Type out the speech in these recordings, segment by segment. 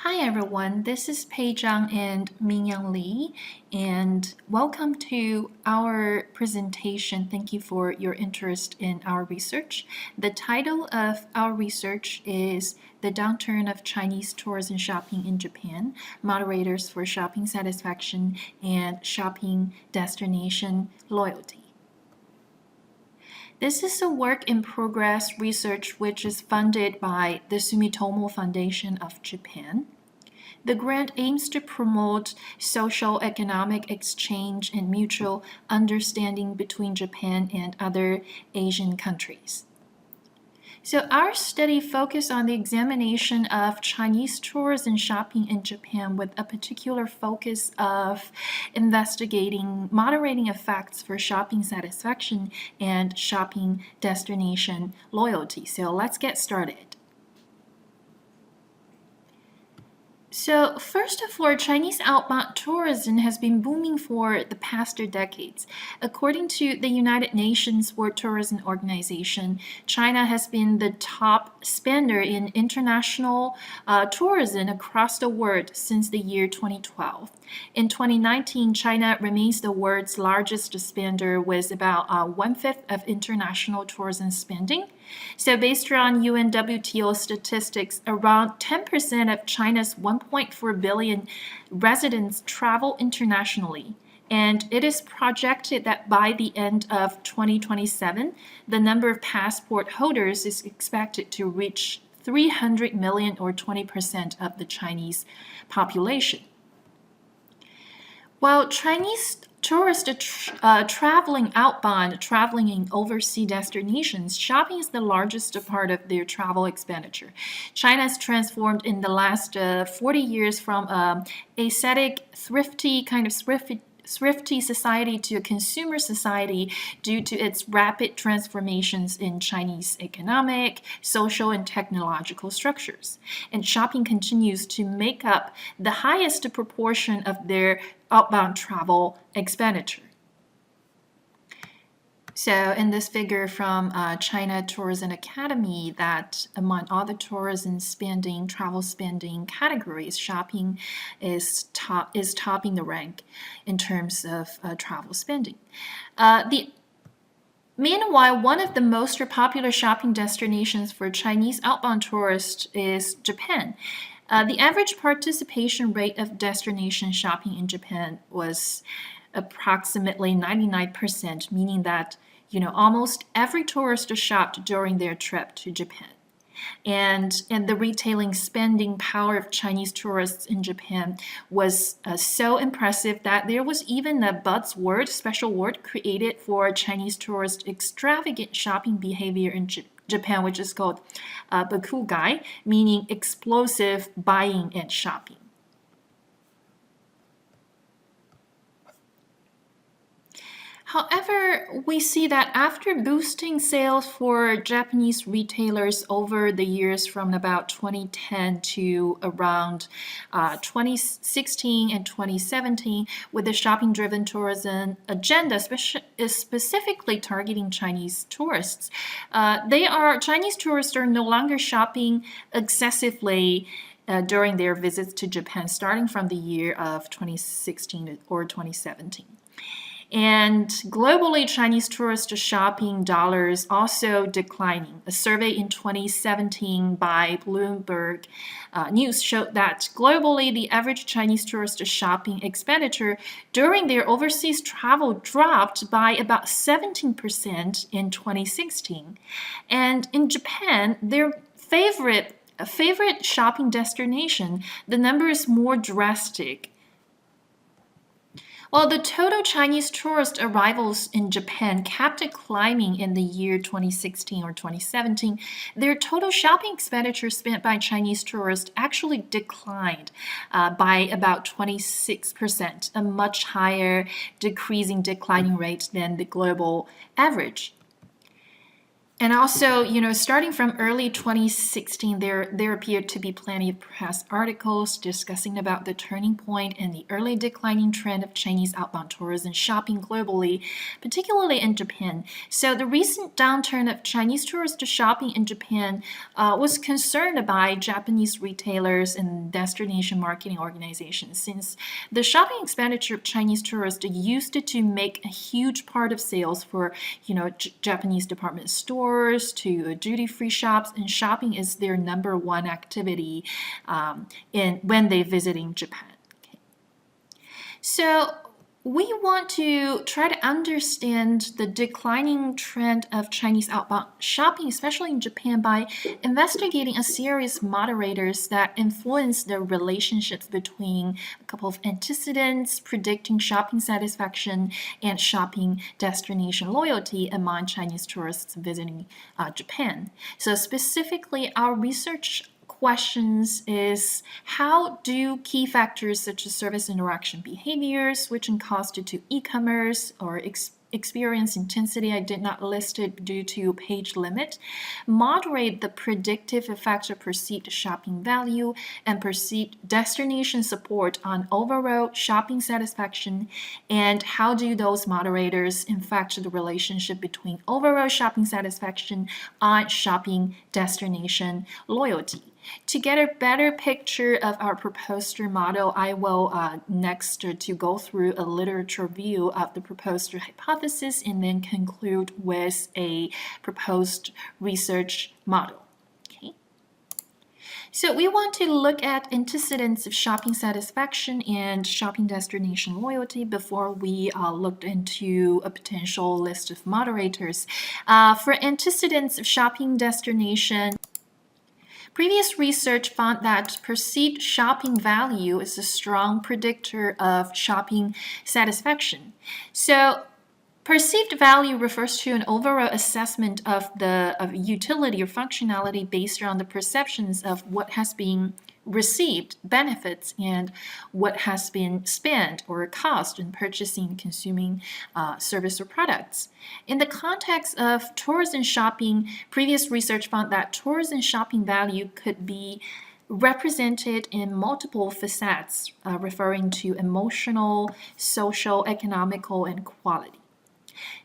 Hi everyone, this is Zhang and Mingyang Li, and welcome to our presentation. Thank you for your interest in our research. The title of our research is The Downturn of Chinese Tourism Shopping in Japan, Moderators for Shopping Satisfaction and Shopping Destination Loyalty. This is a work-in-progress research which is funded by the Sumitomo Foundation of Japan. The grant aims to promote social economic exchange and mutual understanding between Japan and other Asian countries. So our study focused on the examination of Chinese tourism shopping in Japan with a particular focus of investigating moderating effects for shopping satisfaction and shopping destination loyalty. So let's get started. So first of all, Chinese outbound tourism has been booming for the past 2 decades. According to the United Nations World Tourism Organization, China has been the top spender in international tourism across the world since the year 2012. In 2019, China remains the world's largest spender with about 1/5 of international tourism spending. So based on UNWTO statistics, around 10% of China's 1.4 billion residents travel internationally. And it is projected that by the end of 2027, the number of passport holders is expected to reach 300 million or 20% of the Chinese population. While Chinese tourists traveling outbound, traveling in overseas destinations, shopping is the largest part of their travel expenditure. China has transformed in the last 40 years from an ascetic, thrifty society to a consumer society due to its rapid transformations in Chinese economic, social, and technological structures. And shopping continues to make up the highest proportion of their outbound travel expenditure. So in this figure from China Tourism Academy, that among all the tourism spending, travel spending categories, shopping is topping the rank in terms of travel spending. Meanwhile, one of the most popular shopping destinations for Chinese outbound tourists is Japan. The average participation rate of destination shopping in Japan was approximately 99%, meaning that almost every tourist shopped during their trip to Japan. And the retailing spending power of Chinese tourists in Japan was so impressive that there was even a special word created for Chinese tourists' extravagant shopping behavior in Japan, which is called bakugai, meaning explosive buying and shopping. However, we see that after boosting sales for Japanese retailers over the years from about 2010 to around 2016 and 2017, with the shopping-driven tourism agenda, specifically targeting Chinese tourists, Chinese tourists are no longer shopping excessively during their visits to Japan, starting from the year of 2016 or 2017. And globally, Chinese tourist shopping dollars also declining. A survey in 2017 by Bloomberg News showed that globally, the average Chinese tourist shopping expenditure during their overseas travel dropped by about 17% in 2016. And in Japan, their favorite shopping destination, the number is more drastic. While the total Chinese tourist arrivals in Japan kept climbing in the year 2016 or 2017, their total shopping expenditure spent by Chinese tourists actually declined by about 26%, a much higher declining rate than the global average. And also, starting from early 2016, there appeared to be plenty of press articles discussing about the turning point and the early declining trend of Chinese outbound tourism shopping globally, particularly in Japan. So the recent downturn of Chinese tourist shopping in Japan was concerned by Japanese retailers and destination marketing organizations, since the shopping expenditure of Chinese tourists used to make a huge part of sales for, Japanese department stores to duty-free shops, and shopping is their number one activity when they're visiting Japan. Okay. So we want to try to understand the declining trend of Chinese outbound shopping, especially in Japan, by investigating a series of moderators that influence the relationships between a couple of antecedents predicting shopping satisfaction and shopping destination loyalty among Chinese tourists visiting Japan. So specifically, our research questions is, how do key factors such as service interaction behaviors, which can constitute e-commerce or experience intensity I did not list it due to page limit, moderate the predictive effects of perceived shopping value and perceived destination support on overall shopping satisfaction, and how do those moderators impact the relationship between overall shopping satisfaction on shopping destination loyalty. To get a better picture of our proposed model, I will next to go through a literature review of the proposed hypothesis and then conclude with a proposed research model. Okay. So we want to look at antecedents of shopping satisfaction and shopping destination loyalty before we looked into a potential list of moderators. For antecedents of shopping destination, previous research found that perceived shopping value is a strong predictor of shopping satisfaction. So, perceived value refers to an overall assessment of utility or functionality based on the perceptions of what has been received, benefits, and what has been spent or cost in purchasing, consuming service or products. In the context of tourism shopping, previous research found that tourism shopping value could be represented in multiple facets, referring to emotional, social, economical, and quality.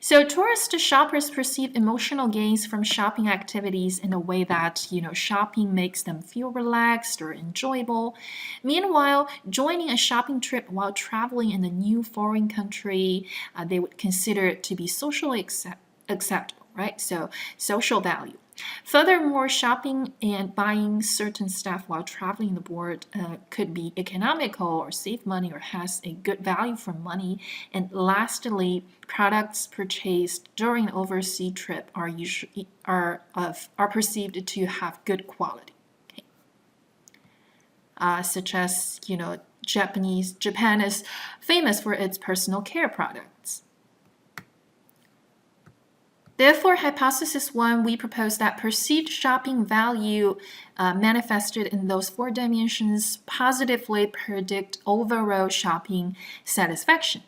So tourist shoppers perceive emotional gains from shopping activities in a way that, shopping makes them feel relaxed or enjoyable. Meanwhile, joining a shopping trip while traveling in a new foreign country, they would consider it to be socially acceptable, right? So social value. Furthermore, shopping and buying certain stuff while traveling abroad could be economical or save money or has a good value for money. And lastly, products purchased during an overseas trip are perceived to have good quality. Okay. Such as, Japan is famous for its personal care products. Therefore, hypothesis 1, we propose that perceived shopping value manifested in those 4 dimensions positively predict overall shopping satisfaction.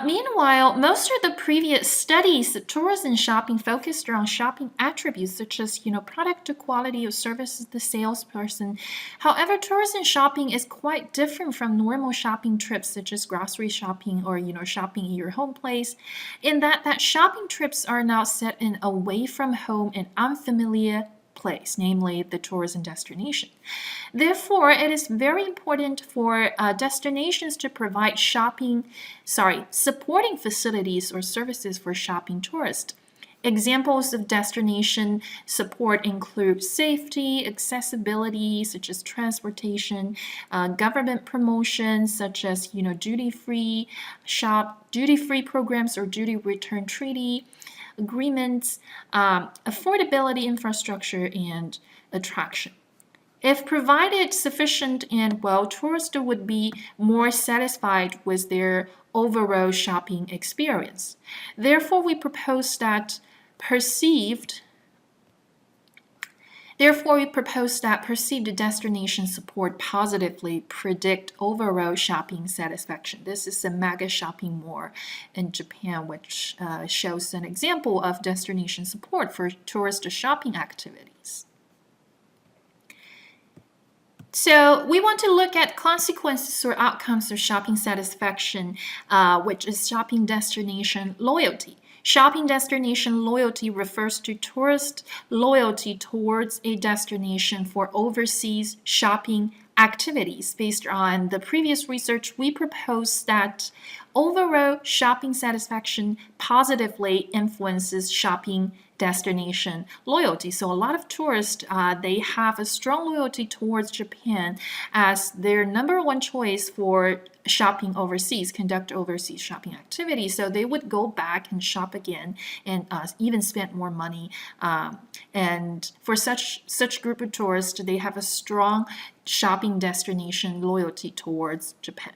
Meanwhile, most of the previous studies of tourism shopping focused on shopping attributes such as, product quality or services the salesperson. However, tourism shopping is quite different from normal shopping trips such as grocery shopping or, shopping in your home place, in that shopping trips are now set in away from home and unfamiliar place, namely the tourism destination. Therefore, it is very important for destinations to provide supporting facilities or services for shopping tourists. Examples of destination support include safety, accessibility, such as transportation, government promotions, such as duty-free programs or duty return treaty agreements, affordability infrastructure, and attraction. If provided sufficient and well, tourists would be more satisfied with their overall shopping experience. Therefore, we propose that perceived Therefore, we propose that perceived destination support positively predict overall shopping satisfaction. This is a mega shopping mall in Japan, which shows an example of destination support for tourist shopping activities. So we want to look at consequences or outcomes of shopping satisfaction, which is shopping destination loyalty. Shopping destination loyalty refers to tourist loyalty towards a destination for overseas shopping activities. Based on the previous research, we propose that overall shopping satisfaction positively influences shopping destination loyalty. So a lot of tourists, they have a strong loyalty towards Japan as their number one choice for shopping overseas, conduct overseas shopping activities. So they would go back and shop again and even spend more money. And for such group of tourists, they have a strong shopping destination loyalty towards Japan.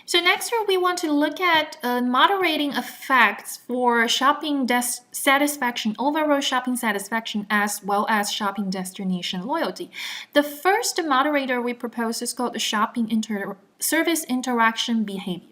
So next we want to look at moderating effects for shopping satisfaction, overall shopping satisfaction, as well as shopping destination loyalty. The first moderator we propose is called the service interaction behavior.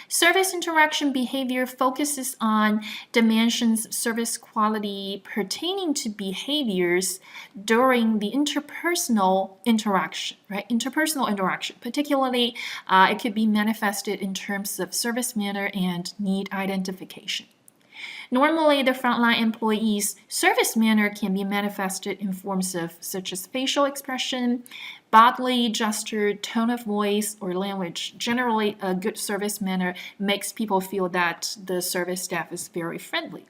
Service interaction behavior focuses on dimensions of service quality pertaining to behaviors during the interpersonal interaction, right? Interpersonal interaction, particularly it could be manifested in terms of service manner and need identification. Normally, the frontline employees' service manner can be manifested in forms of such as facial expression, bodily gesture, tone of voice, or language. Generally, a good service manner makes people feel that the service staff is very friendly.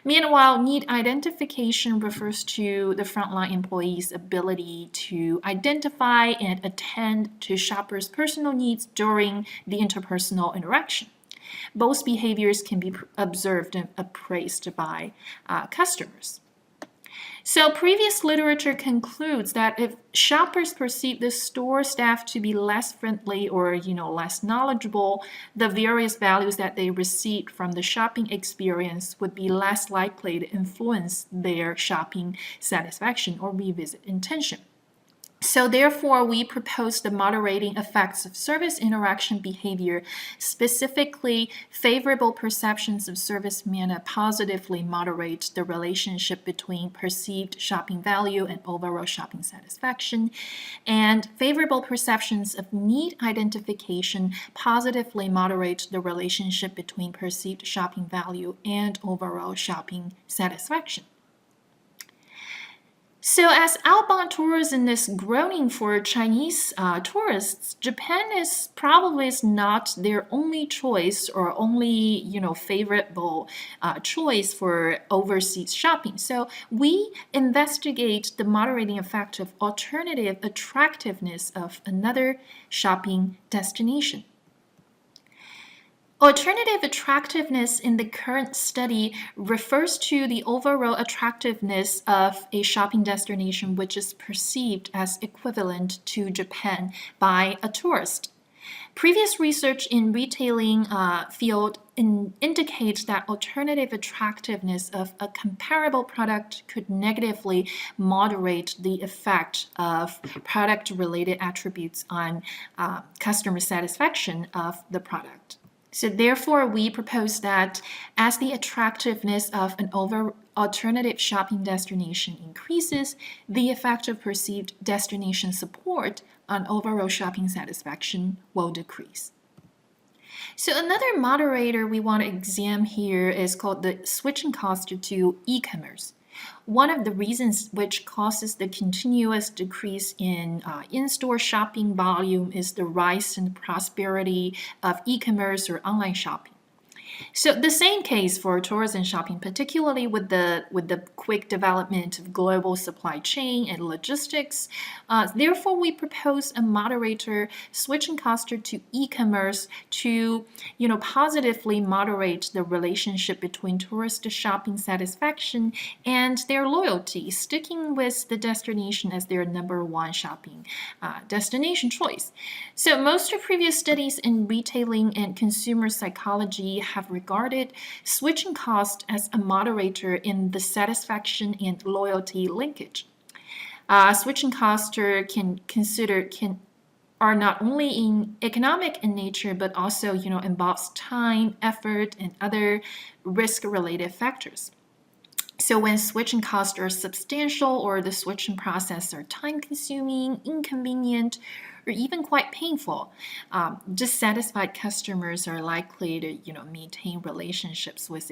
Meanwhile, need identification refers to the frontline employees' ability to identify and attend to shoppers' personal needs during the interpersonal interaction. Both behaviors can be observed and appraised by customers. So previous literature concludes that if shoppers perceive the store staff to be less friendly or less knowledgeable, the various values that they received from the shopping experience would be less likely to influence their shopping satisfaction or revisit intention. So therefore, we propose the moderating effects of service interaction behavior, specifically favorable perceptions of service manner positively moderate the relationship between perceived shopping value and overall shopping satisfaction, and favorable perceptions of need identification positively moderate the relationship between perceived shopping value and overall shopping satisfaction. So as outbound tourism is growing for Chinese tourists, Japan is probably not their only choice or only favorable choice for overseas shopping. So we investigate the moderating effect of alternative attractiveness of another shopping destination. Alternative attractiveness in the current study refers to the overall attractiveness of a shopping destination which is perceived as equivalent to Japan by a tourist. Previous research in retailing field indicates that alternative attractiveness of a comparable product could negatively moderate the effect of product-related attributes on customer satisfaction of the product. So therefore, we propose that as the attractiveness of an alternative shopping destination increases, the effect of perceived destination support on overall shopping satisfaction will decrease. So another moderator we want to examine here is called the switching cost to e-commerce. One of the reasons which causes the continuous decrease in in-store shopping volume is the rise and prosperity of e-commerce or online shopping. So the same case for tourism shopping, particularly with the quick development of global supply chain and logistics. Therefore, we propose a moderator switching cost to e-commerce to positively moderate the relationship between tourist shopping satisfaction and their loyalty, sticking with the destination as their number one shopping destination choice. So most of previous studies in retailing and consumer psychology have have regarded switching cost as a moderator in the satisfaction and loyalty linkage. Switching costs are not only economic in nature, but also involves time, effort, and other risk-related factors. So when switching costs are substantial or the switching process are time-consuming, inconvenient, or even quite painful, dissatisfied customers are likely to maintain relationships with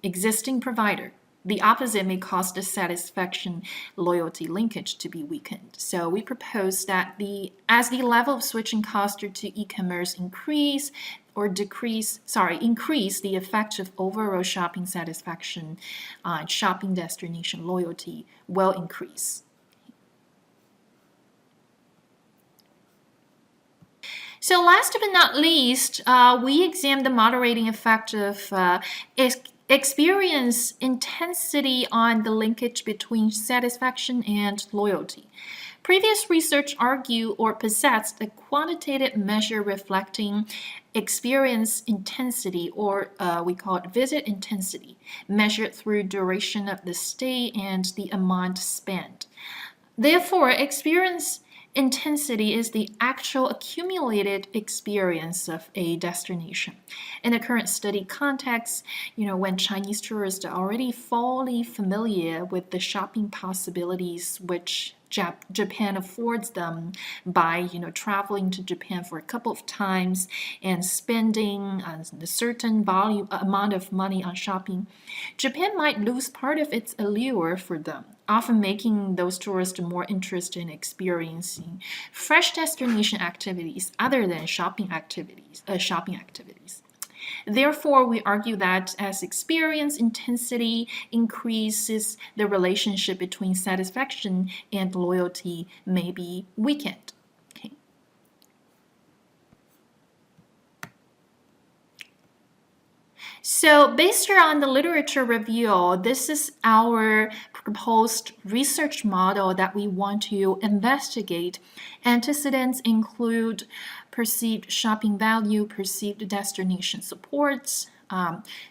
existing provider. The opposite may cause the satisfaction loyalty linkage to be weakened. So we propose that as the level of switching costs to e-commerce increase, the effect of overall shopping satisfaction and shopping destination loyalty will increase. So last but not least, we examine the moderating effect of experience intensity on the linkage between satisfaction and loyalty. Previous research argue or possessed a quantitative measure reflecting experience intensity, or we call it visit intensity, measured through duration of the stay and the amount spent. Therefore, experience intensity is the actual accumulated experience of a destination. In the current study context, when Chinese tourists are already fully familiar with the shopping possibilities which Japan affords them by traveling to Japan for a couple of times and spending a certain amount of money on shopping, Japan might lose part of its allure for them, often making those tourists more interested in experiencing fresh destination activities other than shopping activities. Therefore, we argue that as experience intensity increases, the relationship between satisfaction and loyalty may be weakened. Okay. So based on the literature review, this is our proposed research model that we want to investigate. Antecedents include perceived shopping value, perceived destination supports,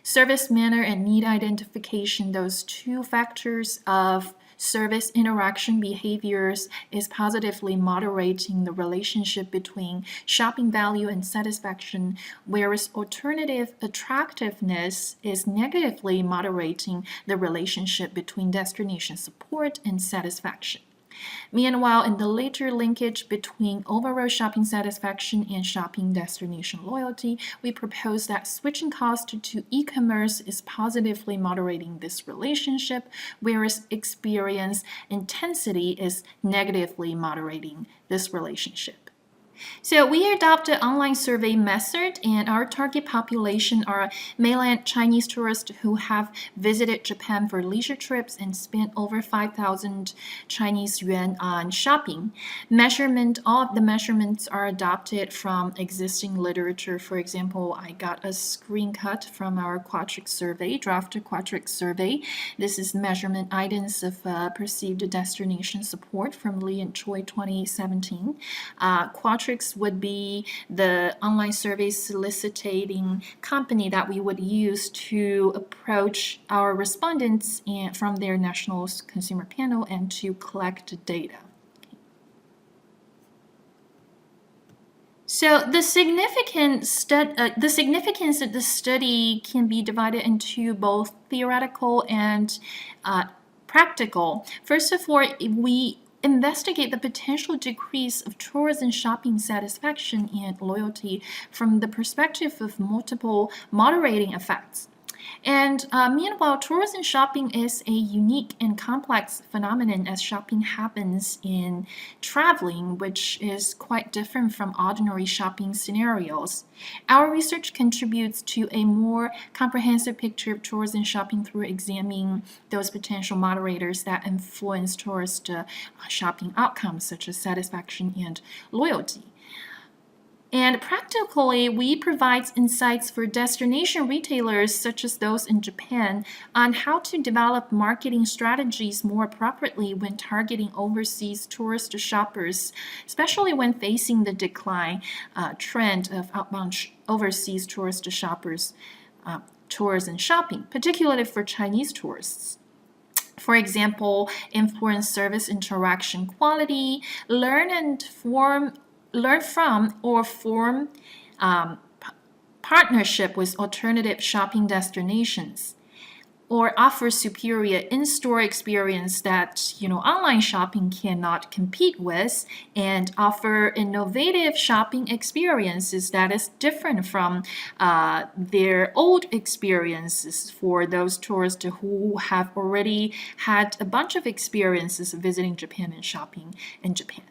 service manner and need identification. Those two factors of service interaction behaviors is positively moderating the relationship between shopping value and satisfaction, whereas alternative attractiveness is negatively moderating the relationship between destination support and satisfaction. Meanwhile, in the later linkage between overall shopping satisfaction and shopping destination loyalty, we propose that switching cost to e-commerce is positively moderating this relationship, whereas experience intensity is negatively moderating this relationship. So we adopted online survey method, and our target population are mainland Chinese tourists who have visited Japan for leisure trips and spent over 5,000 Chinese yuan on shopping. All of the measurements are adopted from existing literature. For example, I got a screen cut from our drafted Quadric survey. This is measurement items of perceived destination support from Lee and Choi 2017. Quadric would be the online survey soliciting company that we would use to approach our respondents from their national consumer panel and to collect data. So the significance of the study can be divided into both theoretical and practical. First of all, we investigate the potential decrease of tourism shopping satisfaction and loyalty from the perspective of multiple moderating effects. And meanwhile, tourism shopping is a unique and complex phenomenon, as shopping happens in traveling, which is quite different from ordinary shopping scenarios. Our research contributes to a more comprehensive picture of tourism shopping through examining those potential moderators that influence tourist shopping outcomes, such as satisfaction and loyalty. And practically, we provide insights for destination retailers, such as those in Japan, on how to develop marketing strategies more appropriately when targeting overseas tourist shoppers, especially when facing the decline trend of outbound overseas tourist shoppers, tours and shopping, particularly for Chinese tourists. For example, influence service interaction quality, learn from or form partnership with alternative shopping destinations, or offer superior in-store experience that online shopping cannot compete with, and offer innovative shopping experiences that is different from their old experiences for those tourists who have already had a bunch of experiences visiting Japan and shopping in Japan.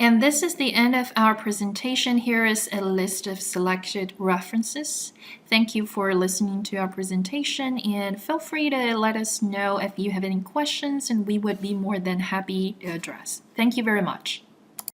And this is the end of our presentation. Here is a list of selected references. Thank you for listening to our presentation, and feel free to let us know if you have any questions, and we would be more than happy to address. Thank you very much.